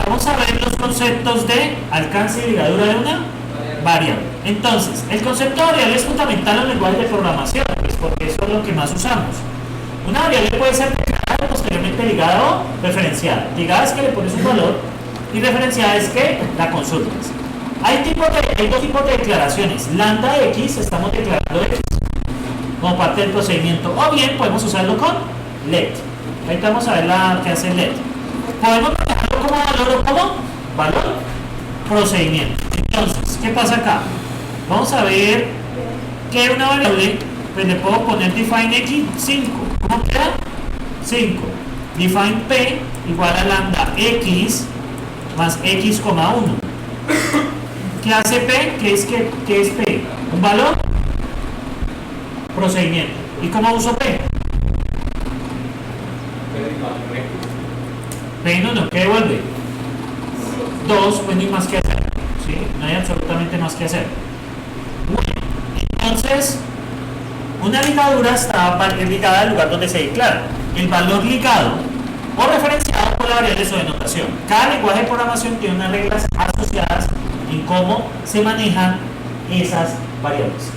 vamos a ver los conceptos de alcance y ligadura de una variable. Entonces, el concepto de variable es fundamental en los lenguajes de programación, pues porque eso es lo que más usamos. Una variable puede ser declarada y posteriormente ligada o referenciada. Ligada es que le pones un valor y referenciada es que la consultas. Hay dos tipos de declaraciones. Lambda x, estamos declarando x como parte del procedimiento, o bien podemos usarlo con let. Ahorita vamos a ver la que hace let. Podemos dejarlo como valor o como valor procedimiento. Entonces, ¿qué pasa acá? Vamos a ver que una variable, pues le puedo poner define x5. ¿Cómo queda? 5. Define p igual a lambda x más x, 1. ¿Qué hace p? ¿Qué es p? Un valor procedimiento. ¿Y cómo uso p? P no, ¿qué devuelve? 2, pues no hay más que hacer. ¿Sí? No hay absolutamente más que hacer. Bueno, entonces, una ligadura está ligada al lugar donde se declara. El valor ligado o referenciado por la variable de su denotación. Cada lenguaje de programación tiene unas reglas asociadas en cómo se manejan esas variables.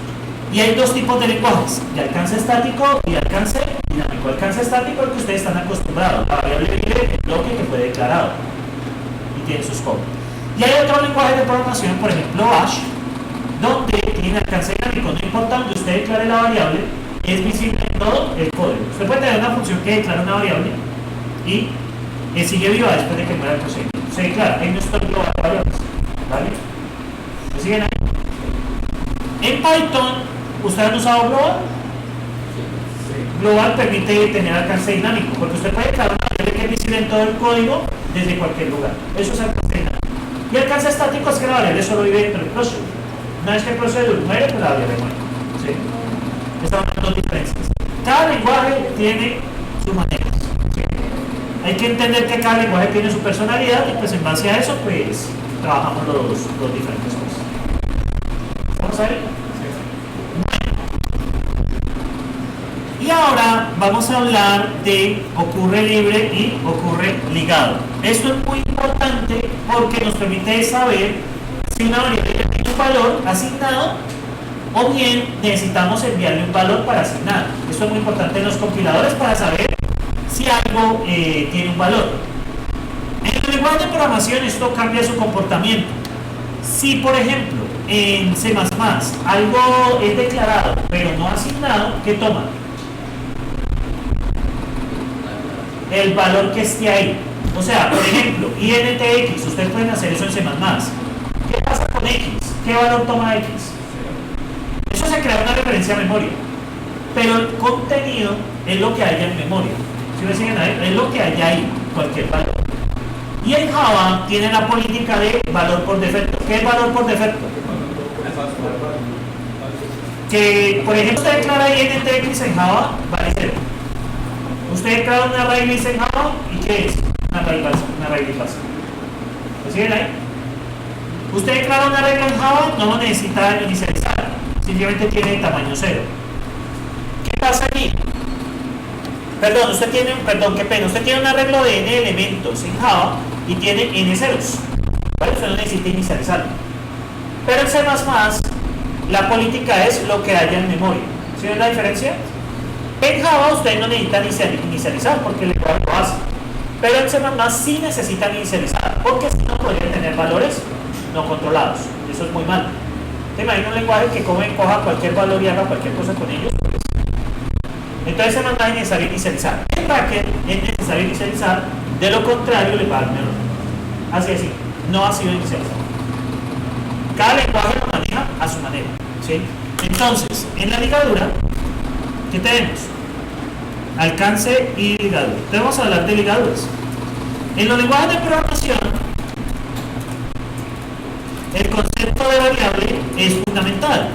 Y hay dos tipos de lenguajes, de alcance estático y de alcance dinámico. Alcance estático es el que ustedes están acostumbrados, la variable vive en bloque que fue declarado y tiene sus codos. Y hay otro lenguaje de programación, por ejemplo Bash, donde tiene alcance dinámico. No importa donde usted declare la variable, es visible en todo el código. Usted puede tener una función que declara una variable y sigue viva después de que muera el procedimiento. Se declara, ahí no estoy global de variables, ¿vale? ¿Me siguen ahí? En Python, ¿ustedes han usado Global? Global permite tener alcance dinámico, porque usted puede declarar una variable que es visible en todo el código desde cualquier lugar. Eso es alcance dinámico. Y alcance estático es que la variable solo vive dentro del procedure. Una vez que el procedure muere, pues la variable muere. ¿Sí? Estas son dos diferencias. Cada lenguaje tiene su manera. ¿Sí? Hay que entender que cada lenguaje tiene su personalidad y pues en base a eso pues trabajamos los diferentes cosas. ¿Vamos a ver? Y ahora vamos a hablar de ocurre libre y ocurre ligado. Esto es muy importante porque nos permite saber si una variable tiene un valor asignado o bien necesitamos enviarle un valor para asignar. Esto es muy importante en los compiladores para saber si algo tiene un valor. En el lenguaje de programación esto cambia su comportamiento. Si por ejemplo en C++ algo es declarado pero no asignado, ¿qué toma? El valor que esté ahí. O sea, por ejemplo, intx, ustedes pueden hacer eso en C++. ¿Qué pasa con x? ¿Qué valor toma x? Eso se crea una referencia a memoria. Pero el contenido es lo que haya en memoria. ¿Sí me siguen ahí? Es lo que haya ahí, cualquier valor. Y en Java tiene la política de valor por defecto. ¿Qué es valor por defecto? Que, por ejemplo, usted declara intx en Java, vale 0. Usted declara una array list en Java, ¿y qué es? Una array list. ¿Me siguen ahí? Usted declara una regla en Java, no lo necesita inicializar, simplemente tiene tamaño 0. ¿Qué pasa allí? Qué pena, usted tiene un arreglo de n elementos en Java y tiene n ceros, ¿vale? Usted no necesita inicializarlo. Pero en C++ la política es lo que haya en memoria. ¿Sí ven la diferencia? En Java ustedes no necesitan inicializar porque el lenguaje lo hace. Pero en C++ sí necesitan inicializar porque si no podrían tener valores no controlados. Eso es muy malo. ¿Te imaginas un lenguaje que coja cualquier valor y haga cualquier cosa con ellos? Pues, entonces C++ es necesario inicializar. En Bracket es necesario inicializar, de lo contrario le va a dar un error. Así es, no ha sido inicializado. Cada lenguaje lo maneja a su manera, ¿sí? Entonces, en la ligadura, ¿qué tenemos? Alcance y ligadura. Entonces vamos a hablar de ligaduras. En los lenguajes de programación, el concepto de variable es fundamental,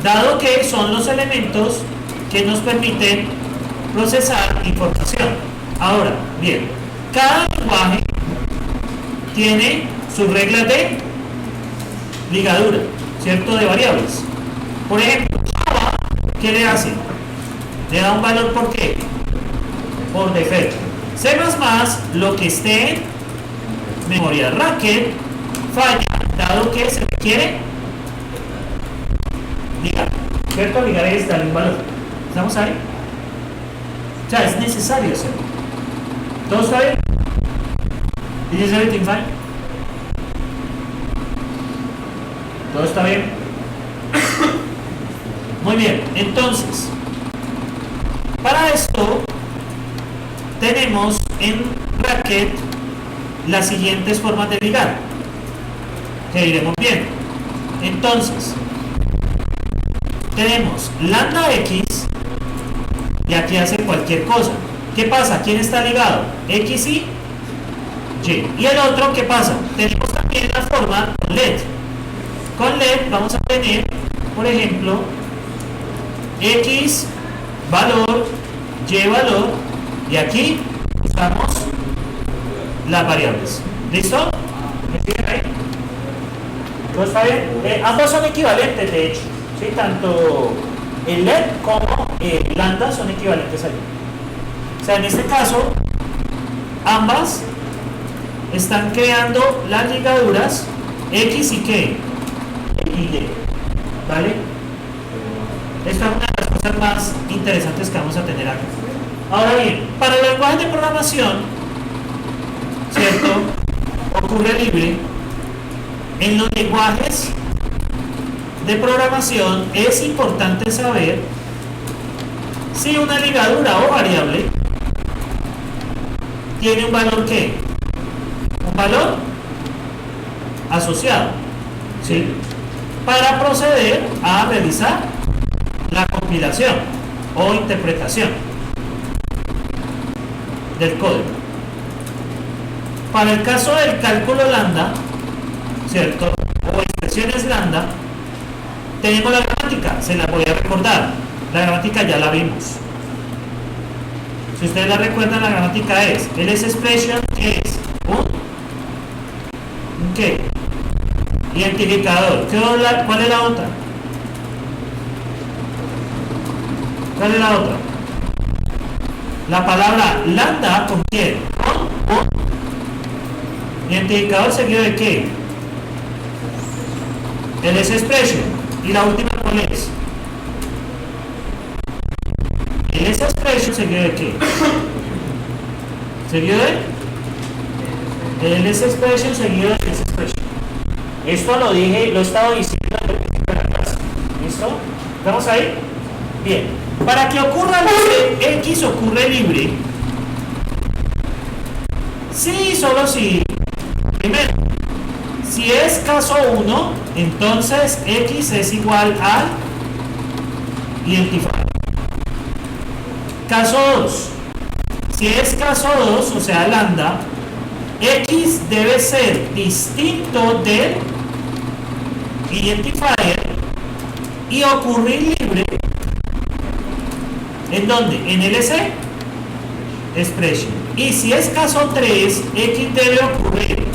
dado que son los elementos que nos permiten procesar información. Ahora, bien, cada lenguaje tiene sus reglas de ligadura, ¿cierto? De variables. Por ejemplo, Java, ¿qué le hace? Le da un valor ¿por qué? Por defecto. C++, lo que esté memoria racket falla, dado que se requiere ligar, ¿cierto? Ligar es darle un valor. ¿Estamos ahí? O sea, es necesario hacerlo. ¿Todo está bien? ¿Is everything fine? ¿Todo está bien? Muy bien, entonces, para esto tenemos en Racket las siguientes formas de ligar, que iremos viendo. Entonces, tenemos lambda X, y aquí hace cualquier cosa. ¿Qué pasa? ¿Quién está ligado? X y Y. Y el otro, ¿qué pasa? Tenemos también la forma LED. Con LED vamos a tener, por ejemplo, X valor, Y valor, y aquí usamos las variables. ¿Listo? ¿Me siguen ahí? ¿Todo está bien? Ambos son equivalentes, de hecho. ¿Sí? Tanto el LED como el lambda son equivalentes allí. O sea, en este caso, ambas están creando las ligaduras X y ¿qué? Y Y. ¿Vale? Esta es una de las cosas más interesantes que vamos a tener acá. Ahora bien, para el lenguaje de programación, ¿cierto? Ocurre libre. En los lenguajes de programación es importante saber si una ligadura o variable tiene un valor ¿qué? Un valor asociado, ¿sí? Para proceder a realizar la compilación o interpretación del código. Para el caso del cálculo lambda, ¿cierto? O expresiones lambda, tenemos la gramática, se la voy a recordar. La gramática ya la vimos. Si ustedes la recuerdan, la gramática es LS expression, que es un ¿qué? Identificador. ¿Cuál es la otra? ¿Cuál es la otra? La palabra lambda contiene un identificador seguido de ¿qué? LS expression. Y la última, ¿cuál es? LS expression seguido de ¿qué? Seguido de LS expression seguido de LS expression. Esto lo dije, lo he estado diciendo desde el principio de la clase. ¿Listo? ¿Estamos ahí? Bien. Para que ocurra libre, X ocurre libre. Sí, solo si. Primero, si es caso 1, entonces X es igual al identifier. Caso 2. Si es caso 2, o sea, lambda, X debe ser distinto del identifier y ocurrir libre. ¿En dónde? En LS expression. Y si es caso 3, X debe ocurrir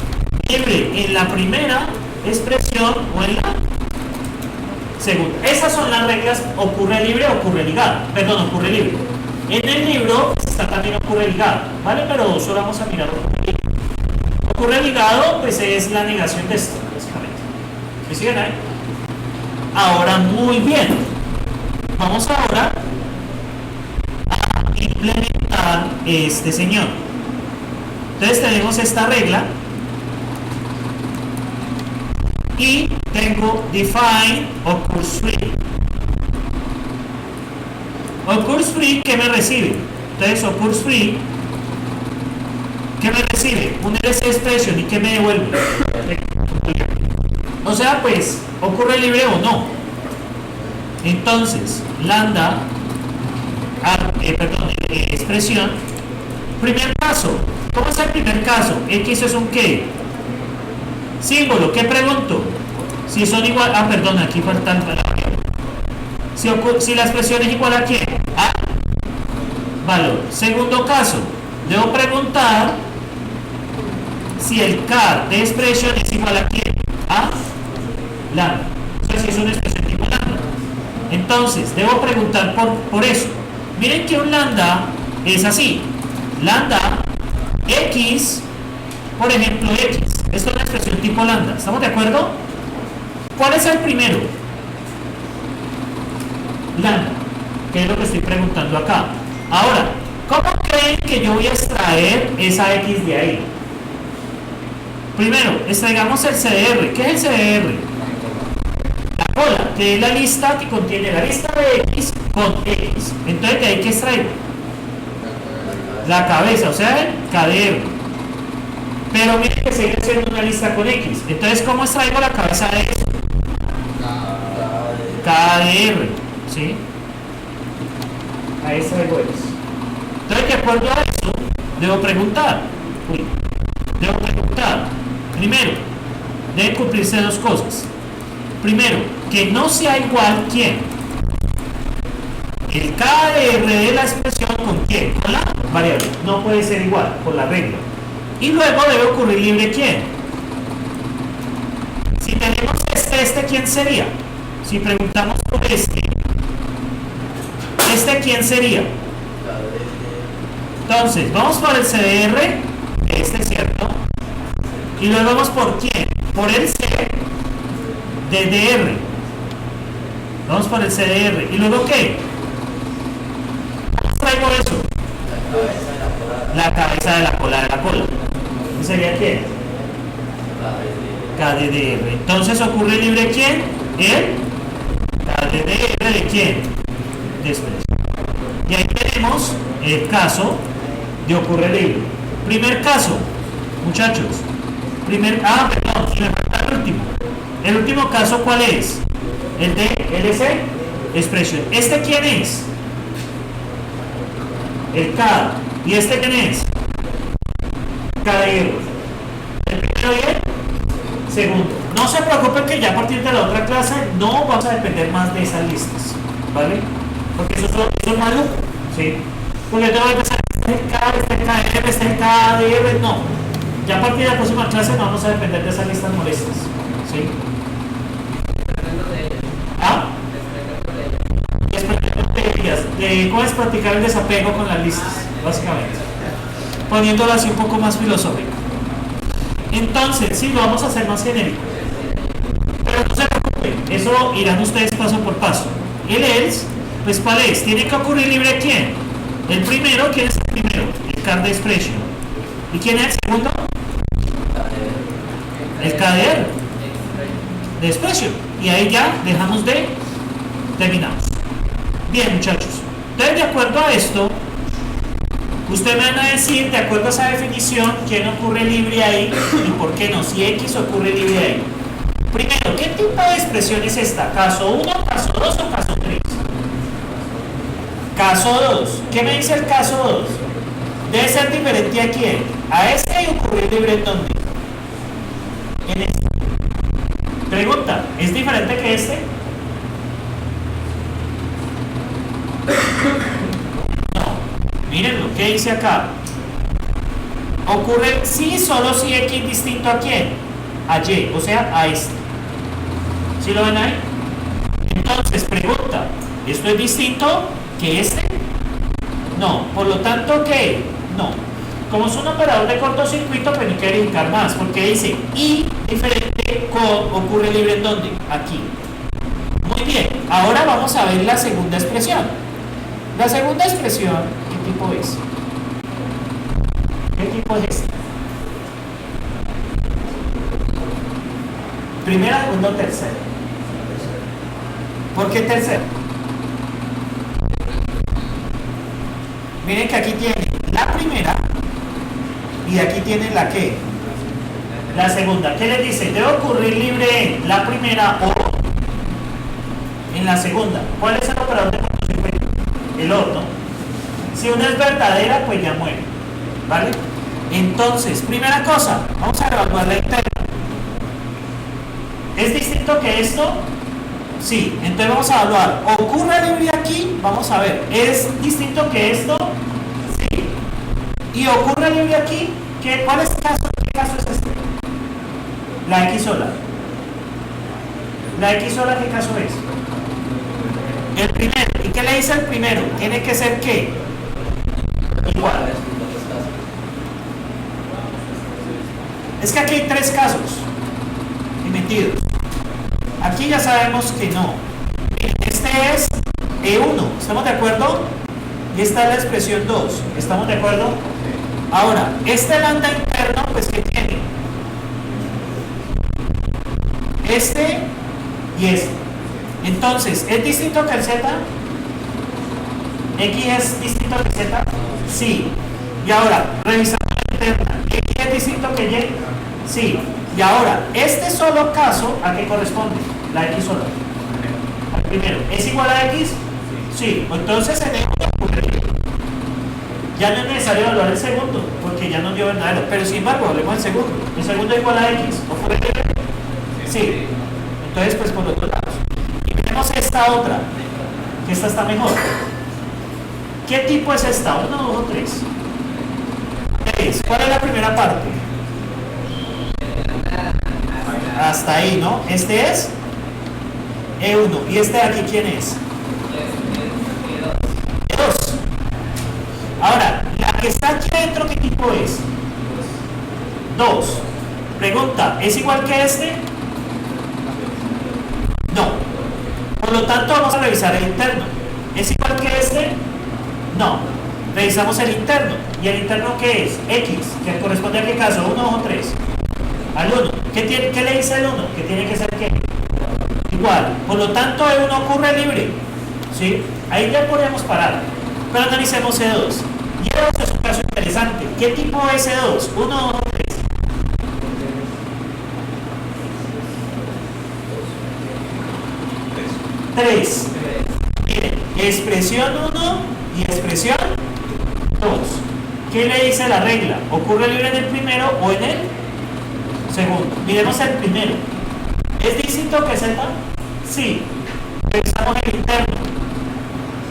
libre en la primera expresión o en la segunda. Esas son las reglas: ocurre libre, ocurre ligado. Perdón, ocurre libre. En el libro está también ocurre ligado, ¿vale? Pero solo vamos a mirar ocurre libre. Ocurre ligado, pues es la negación de esto, básicamente. ¿Me siguen ahí? Ahora, muy bien. Vamos ahora a implementar este señor. Entonces tenemos esta regla y tengo define occurs free. Occurs free, ¿qué me recibe? Entonces occurs free, ¿qué me recibe? Un LS expression. ¿Y qué me devuelve? O sea, pues, ocurre libre o no. Entonces, lambda, expresión. Primer caso. ¿Cómo es el primer caso? X es un ¿qué? Símbolo. ¿Qué pregunto? Si son igual. Perdón, aquí faltan palabras. Si la expresión es igual a ¿qué? A valor. Segundo caso. Debo preguntar si el car de expresión es igual a ¿qué? A lambda. O sea, si es una expresión tipo lambda. Entonces, debo preguntar por eso. Miren que un lambda es así. Lambda X Por ejemplo, X. Esto es una expresión tipo lambda. ¿Estamos de acuerdo? ¿Cuál es el primero? Lambda, que es lo que estoy preguntando acá. Ahora, ¿cómo creen que yo voy a extraer esa X de ahí? Primero, extraigamos el CDR. ¿Qué es el CDR? La cola, que es la lista que contiene la lista de X con X. Entonces, ¿de ahí qué extraigo? La cabeza, o sea, el KDR. Pero miren que sigue siendo una lista con X. Entonces, ¿cómo extraigo la cabeza de eso? KDR, ¿sí? Ahí extraigo X. Entonces, de acuerdo a eso, debo preguntar. Primero, deben cumplirse dos cosas. Primero, que no sea igual ¿quién? El KDR de la expresión con quién, con la variable. No puede ser igual, por la regla. Y luego debe ocurrir libre quién. Si tenemos este ¿quién sería? Si preguntamos por este ¿quién sería? Entonces, vamos por el CDR, ¿cierto? Y luego vamos por quién? Por el CDR. Vamos por el CDR. ¿Y luego qué? ¿Cómo traigo eso? La cabeza de la cola de la cola. ¿Qué sería quién? KDR. Entonces ocurre libre quién? El KDR de quién? De expresión. Y ahí tenemos el caso de ocurre libre. Primer caso, muchachos. Perdón, me falta el último. El último caso, ¿cuál es? El de LC expresión. ¿Este quién es? El K. ¿Y este quién es? KDR. El primero y el segundo. No se preocupen que ya a partir de la otra clase no vamos a depender más de esas listas, ¿vale? Porque eso es maluco, ¿sí? Porque tengo que empezar este K, este KDR, este KDR, no. Ya a partir de la próxima clase no vamos a depender de esas listas molestas, ¿sí? ¿Ah? ¿Cómo es practicar el desapego con las listas? Básicamente. Poniéndolo así un poco más filosófico. Entonces, sí, lo vamos a hacer más genérico. Pero no se preocupen, eso irán ustedes paso por paso. El else, pues ¿cuál es? Tiene que ocurrir libre ¿quién? El primero, ¿quién es el primero? El card expression. ¿Y quién es el segundo? El KDR de expression. Y ahí ya dejamos de terminamos. Bien, muchachos. Entonces, de acuerdo a esto, ustedes me van a decir, de acuerdo a esa definición, quién ocurre libre ahí y por qué no, si X ocurre libre ahí. Primero, ¿qué tipo de expresión es esta? ¿Caso 1, caso 2 o caso 3? Caso 2. ¿Qué me dice el caso 2? Debe ser diferente a quién. A este y ocurrir libre en dónde. En este. Pregunta, ¿es diferente que este? No. Miren lo que dice acá. Ocurre sí, solo si X distinto a quién. A Y, o sea, a este. ¿Sí lo ven ahí? Entonces, pregunta, ¿esto es distinto que este? No, por lo tanto, ¿qué? No. Como es un operador de cortocircuito, pues no hay que verificar más, porque dice y diferente con ocurre libre en dónde? Aquí. Muy bien, ahora vamos a ver la segunda expresión. La segunda expresión, ¿qué tipo es? ¿Qué tipo es este? Primera, segunda o tercera. ¿Por qué tercera? Miren que aquí tiene la primera y aquí tiene la que. La segunda. ¿Qué les dice? Debe ocurrir libre en la primera o en la segunda. ¿Cuál es el operador de cortocircuito? El OR, ¿no? Si una es verdadera, pues ya muere. ¿Vale? Entonces, primera cosa, vamos a evaluar la interna. ¿Es distinto que esto? Sí, entonces vamos a evaluar. ¿Ocurre libre aquí? Vamos a ver. ¿Es distinto que esto? Sí. ¿Y ocurre libre aquí? ¿Cuál es el caso? ¿Qué caso es este? La X sola. ¿La X sola qué caso es? El primero. ¿Y qué le dice el primero? Tiene que ser ¿qué? Igual. Es que aquí hay tres casos metidos. Aquí ya sabemos que no. Este es E1, ¿estamos de acuerdo? Y esta es la expresión 2, ¿estamos de acuerdo? Ahora, este lambda interno, pues ¿qué tiene? Este y este. Entonces, ¿es distinto que el Z? ¿X es distinto que Z? Sí. Y ahora, revisamos la interna. ¿X es distinto que Y? Sí. Y ahora, este solo caso, ¿a qué corresponde? La X sola. Al primero. ¿Es igual a X? Sí. Entonces, en el ya no es necesario evaluar el segundo, porque ya nos dio verdadero. Pero sin embargo, hablemos del segundo. ¿El segundo es igual a X? ¿Ocurre libre? Sí. Entonces, pues por los dos lados. Y tenemos esta otra, que esta está mejor. ¿Qué tipo es esta? ¿1, 2 o 3? 3. ¿Cuál es la primera parte? Hasta ahí, ¿no? Este es E1. ¿Y este de aquí quién es? E2. Ahora, la que está aquí adentro, ¿qué tipo es? 2. Pregunta, ¿es igual que este? No. Por lo tanto, vamos a revisar el interno. ¿Es igual que este? No. Revisamos el interno. ¿Y el interno qué es? X, que corresponde a qué caso, 1 o 3. Al 1. ¿Qué le dice el 1? Que tiene que ser ¿qué? Igual. Por lo tanto, E1 ocurre libre. ¿Sí? Ahí ya podríamos parar. Pero analicemos E2. Y E2 es un caso interesante. ¿Qué tipo es E2? 1 o 3. 3. Miren, expresión 1 y expresión 2. ¿Qué le dice la regla? ¿Ocurre libre en el primero o en el segundo? Miremos el primero. ¿Es distinto que Z? Sí. Revisamos el interno,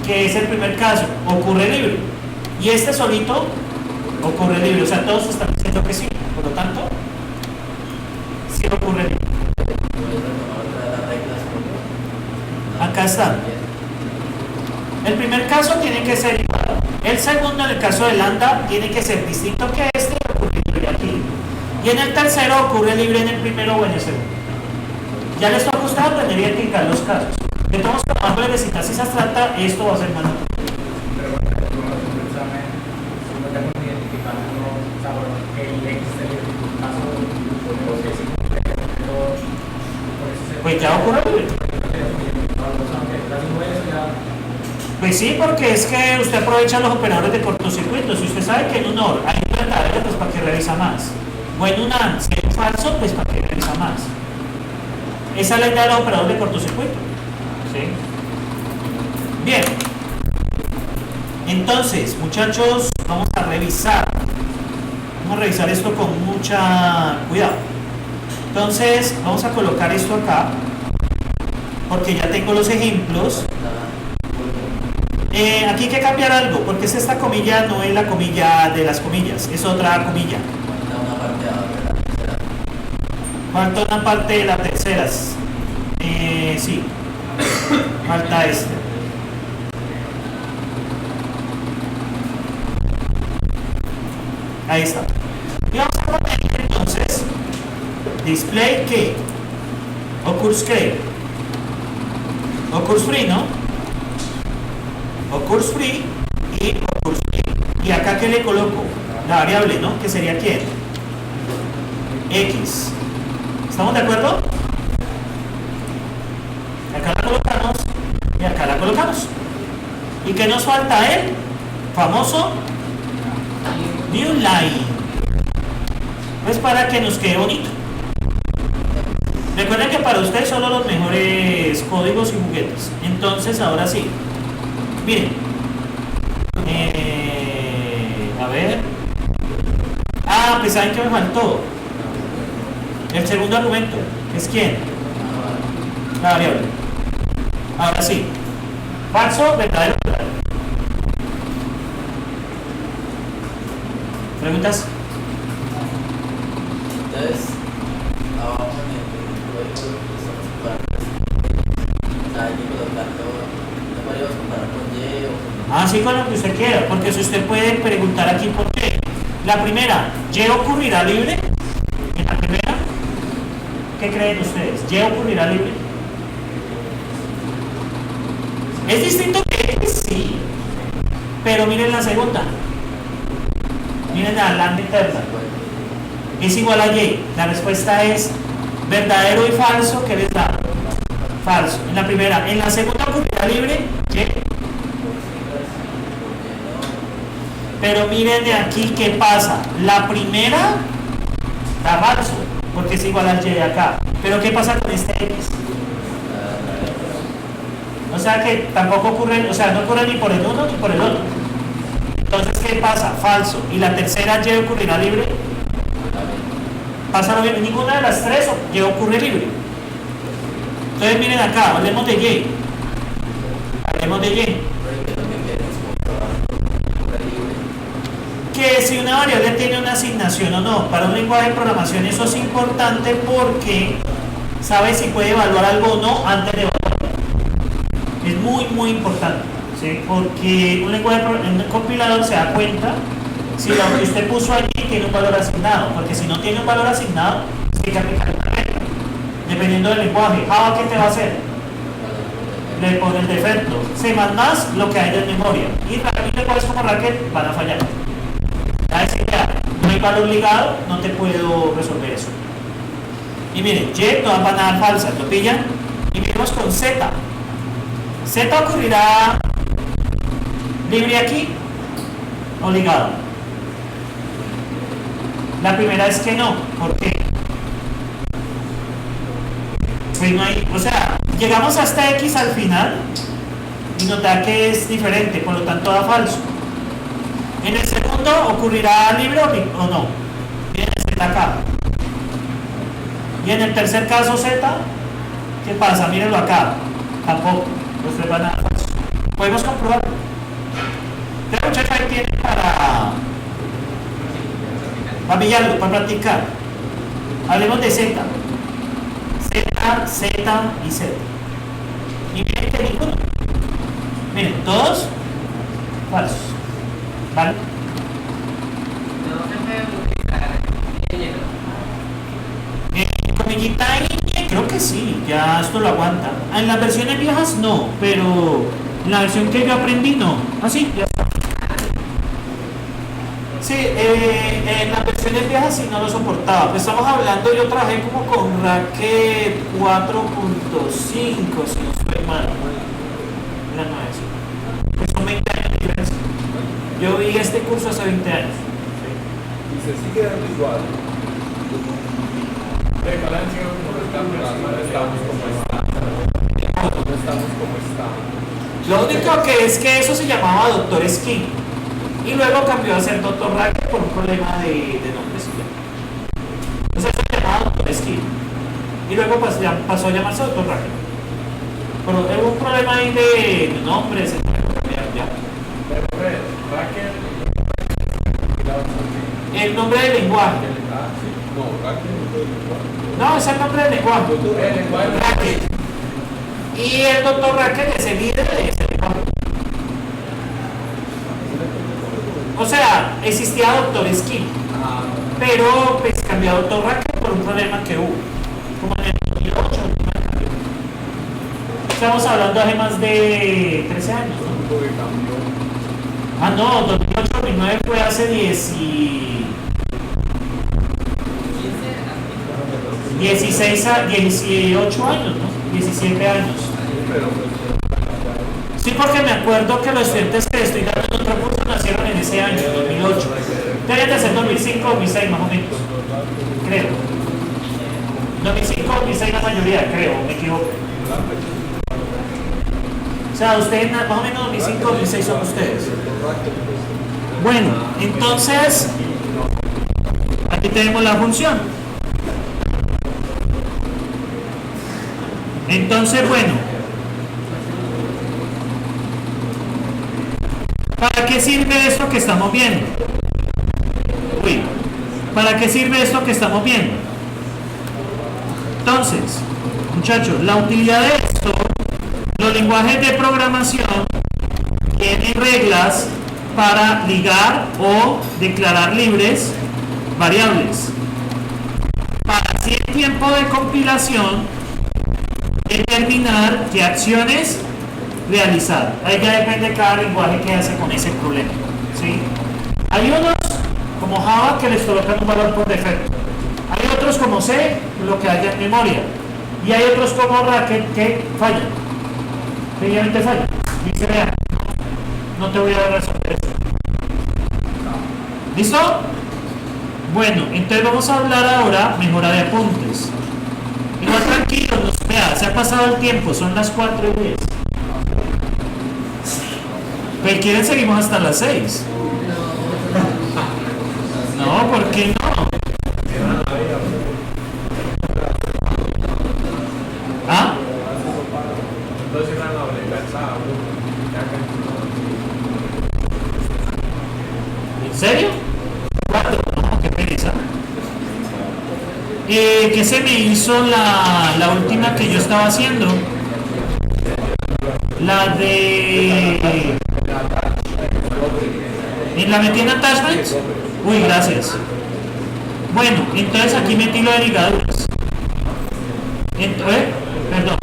que es el primer caso. Ocurre libre. Y este solito ocurre libre. O sea, todos están diciendo que sí. Por lo tanto, sí ocurre libre. Acá está. El primer caso tiene que ser igual. El segundo, en el caso de lambda, tiene que ser distinto que este y ocurre libre aquí. Y en el tercero ocurre libre en el primero o en el segundo. Ya les toca a ustedes aprender a identificar los casos. De todos los más breves y sintaxis abstracta, esto va a ser más natural. Pero bueno, el examen, no tenemos que identificar el X del caso, podemos decir pues ya ocurre libre. Pues sí, porque es que usted aprovecha los operadores de cortocircuito. Si usted sabe que en un OR hay un verdadero, pues para que revisa más. O en un AND, si hay un falso, pues para que revisa más. Esa es la idea de los operadores de cortocircuito. ¿Sí? Bien. Entonces, muchachos, vamos a revisar. Vamos a revisar esto con mucha cuidado. Entonces, vamos a colocar esto acá, porque ya tengo los ejemplos. Aquí hay que cambiar algo, porque esta comilla no es la comilla de las comillas, es otra comilla. Falta una parte de la tercera. Sí. Falta este. Ahí está. Y vamos a poner entonces display que occurs que occurs free, ¿no? Occurs free y occurs free. Y acá que le coloco la variable, ¿no? Que sería ¿quién? X. ¿Estamos de acuerdo? Acá la colocamos y acá la colocamos. ¿Y qué nos falta? El famoso new line. Pues para que nos quede bonito. Recuerden que para ustedes son los mejores códigos y juguetes. Entonces, ahora sí. Miren. A ver. Ah, pues saben que me faltó. El segundo argumento. ¿Es quién? La variable. Ahora sí. Falso, verdadero, verdadero. ¿Preguntas? Entonces, abajo en el código hay que colocarlo, no podríamos comparar con Y o Ah, sí, con lo que usted quiera, porque si usted puede preguntar aquí por qué. La primera, ¿Y ocurrirá libre? En la primera, ¿qué creen ustedes? ¿Y ocurrirá libre? ¿Es distinto que X? Sí. Pero miren la segunda. Miren la lambda interna. Es igual a Y. La respuesta es verdadero y falso. ¿Qué les da? Falso. En la primera. En la segunda ocurrirá libre. Y. Pero miren de aquí qué pasa. La primera da falso, porque es igual al Y de acá. Pero ¿qué pasa con este X? O sea que tampoco ocurre, o sea, no ocurre ni por el uno ni por el otro. Entonces, ¿qué pasa? Falso. ¿Y la tercera Y ocurrirá libre? Pasa lo mismo. Ninguna de las tres Y ocurre libre. Entonces, miren acá, hablemos de Y. Hablemos de Y. Que si una variable tiene una asignación o no, para un lenguaje de programación eso es importante porque sabe si puede evaluar algo o no antes de evaluarlo. Es muy importante, ¿sí? Porque un lenguaje un compilador se da cuenta si lo que usted puso allí tiene un valor asignado, porque si no tiene un valor asignado, tiene que aplicar una regla. Dependiendo del lenguaje, Java, ¿qué te va a hacer? Le pone el defecto. C++, lo que hay de memoria. Y lenguajes como Racket van a fallar. A decir, ya, no hay valor ligado, no te puedo resolver eso. Y miren, Y todas van a dar falsas, ¿lo pillan? Y miremos con Z. Z ocurrirá libre aquí o ligado. La primera es que no. ¿Por qué? Pues no hay, o sea, llegamos hasta X al final y nota que es diferente, por lo tanto da falso. En el segundo ocurrirá libre o no. Miren Z acá. Y en el tercer caso Z, ¿qué pasa? Mírenlo acá. Tampoco. Los tres van a dar falso. Podemos comprobarlo. Este muchacho ahí tiene para pillarlo, para practicar. Hablemos de Z. Z, Z y Z. Y miren que ninguno. Miren, todos falsos. ¿Vale? Comillita y creo que sí, ya esto lo aguanta. En las versiones viejas no, pero en la versión que yo aprendí no. Así, ya está. Sí, en las versiones viejas sí no lo soportaba. Pues estamos hablando, yo trabajé como con Racket 4.5, si no estoy mal. Era 9, sí. Pues son 20 años de diferencia. Yo vi este curso hace 20 años. Y se sigue dando igual. No estamos como estamos. Lo único que es que eso se llamaba Dr. Skin. Y luego cambió a ser Dr. Racket por un problema de nombres. O sea, se llamaba Dr. Skin. Y luego pasó a llamarse Dr. Racket. Pero hubo un problema ahí de nombres. Ya. El nombre del lenguaje. No, es el nombre del lenguaje. Racket. Y el Dr. Racket es el líder de ese lenguaje. O sea, existía Dr. Skin, pero pues cambió a Dr. Racket por un problema que hubo. Como en el 2008, cambió. Estamos hablando hace más de 13 años, ¿no? Ah, no, 2008-2009 fue hace 18 años, ¿no? 17 años. Sí, porque me acuerdo que los estudiantes que estoy dando en otro curso nacieron en ese año, 2008. Deberían de ser 2005 o 2006 más o menos. Creo. 2005 o 2006 la mayoría, creo, me equivoco. O sea, ustedes más o menos 2005 o 2006 son ustedes. Bueno, entonces, aquí tenemos la función. Entonces, bueno, ¿para qué sirve esto que estamos viendo? Uy, ¿para qué sirve esto que estamos viendo? Entonces, muchachos, la utilidad de esto, los lenguajes de programación tienen reglas para ligar o declarar libres variables. tiempo de compilación, determinar qué acciones realizar. Ahí ya depende de cada lenguaje que hace con ese problema, ¿sí? Hay unos como Java que les colocan un valor por defecto. Hay otros como C, lo que haya en memoria. Y hay otros como Racket que fallan. Sencillamente fallan. Dice, vea, no te voy a resolver esto. ¿Listo? Bueno, entonces vamos a hablar ahora mejora de apuntes. Igual tranquilo, vea, se ha pasado el tiempo, son las 4:10. Pero quieren seguimos hasta las 6. No, ¿por qué no? ¿Ah? Entonces van a hablar ¿En serio? ¿Cuándo? No, qué pereza. ¿Qué se me hizo la última que yo estaba haciendo? La de... ¿En la metí en attachments? Uy, gracias. Bueno, entonces aquí metí lo de ligaduras. Perdón.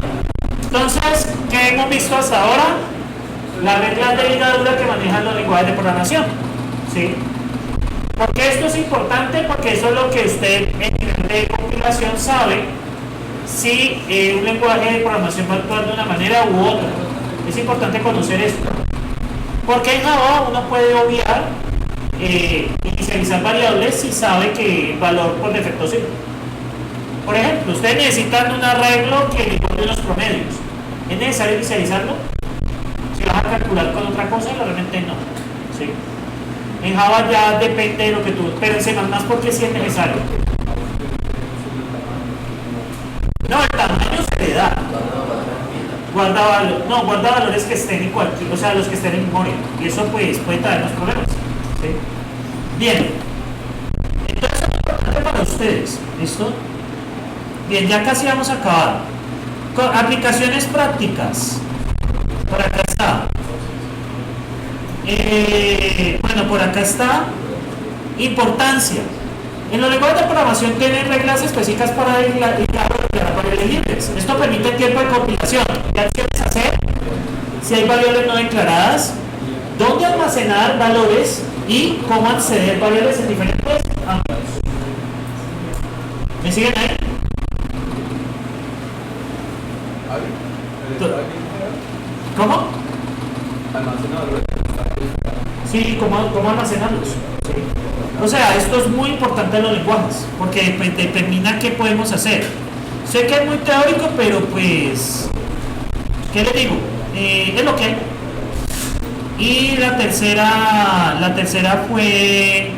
Entonces, ¿qué hemos visto hasta ahora? Las reglas de ligadura que manejan los lenguajes de programación. ¿Sí? ¿Por qué esto es importante? Porque eso es lo que usted en nivel de compilación sabe si un lenguaje de programación va a actuar de una manera u otra. Es importante conocer esto. Porque en Java uno puede obviar inicializar variables si sabe que el valor por defecto sirve. Por ejemplo, ustedes necesitan un arreglo que encuentre los promedios. ¿Es necesario inicializarlo? Si vas a calcular con otra cosa, realmente no. ¿Sí? En Java ya depende de lo que tú... Pero en C++ porque sí es necesario. No, el tamaño se le da. Guarda valores que estén en cualquier... O sea, los que estén en memoria. Y eso pues puede traernos problemas. ¿Sí? Bien. Entonces es importante para ustedes. ¿Listo? Bien, ya casi vamos a acabar. Con aplicaciones prácticas. Por acá está. Bueno, por acá está. Importancia. En los lenguajes de programación tienen reglas específicas para variables libres. Esto permite tiempo de compilación. ¿Qué acciones hacer? Si hay variables no declaradas, dónde almacenar valores y cómo acceder a variables en diferentes ámbitos. ¿Me siguen ahí? ¿Cómo? Sí, ¿cómo almacenarlos? Sí. O sea, esto es muy importante en los lenguajes, porque determina qué podemos hacer. Sé que es muy teórico, pero pues, ¿qué le digo? Es lo que hay. Y la tercera fue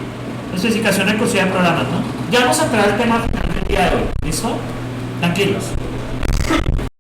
especificación recursiva de programas, ¿no? Ya vamos a entrar al tema final del día de hoy, ¿listo? Tranquilos.